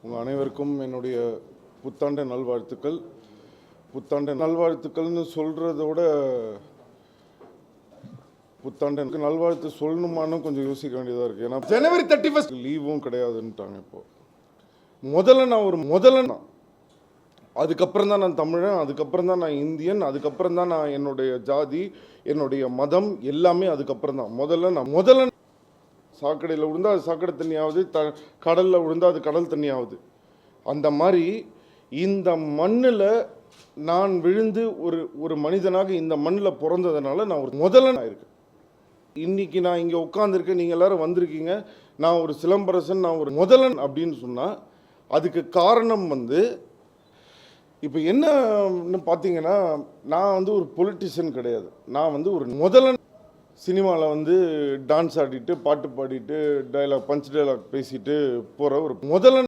உங்கள் அனைவருக்கும் என்னுடைய புத்தாண்டு நல்வாழ்த்துக்கள். புத்தாண்டு நல்வாழ்த்துக்கள்னு சொல்கிறதோட புத்தாண்டு நல்வாழ்த்து சொல்லணுமான்னு கொஞ்சம் யோசிக்க வேண்டியதாக இருக்குது. ஏன்னா ஜனவரி 31 லீவும் கிடையாதுன்ட்டாங்க. இப்போது நான் அதுக்கப்புறம் தான் நான் தமிழன், அதுக்கப்புறம் தான் நான் இந்தியன், அதுக்கப்புறம் தான் நான் என்னுடைய ஜாதி, என்னுடைய மதம் எல்லாமே அதுக்கப்புறம் தான். முதல்ல சாக்கடையில் விழுந்தால் அது சாக்கடை தண்ணியாவது, கடலில் விழுந்தால் அது கடல் தண்ணியாவது. அந்த மாதிரி இந்த மண்ணில் நான் விழுந்து ஒரு மனிதனாக இந்த மண்ணில் பிறந்ததுனால நான் ஒரு முதலன் ஆயிருக்கேன். இன்றைக்கி நான் இங்கே உட்காந்துருக்கேன், நீங்கள் எல்லோரும் வந்திருக்கீங்க. நான் ஒரு சிலம்பரசன், நான் ஒரு முதலன் அப்படின்னு சொன்னால் அதுக்கு காரணம் இப்போ என்னன்னு பார்த்தீங்கன்னா, நான் ஒரு பொலிட்டிஷியன் கிடையாது. நான் ஒரு முதலன். சினிமாவில் டான்ஸ் ஆடிட்டு, பாட்டு பாடிட்டு, பஞ்ச் டைலாக் பேசிட்டு போகிற ஒரு முதலன்.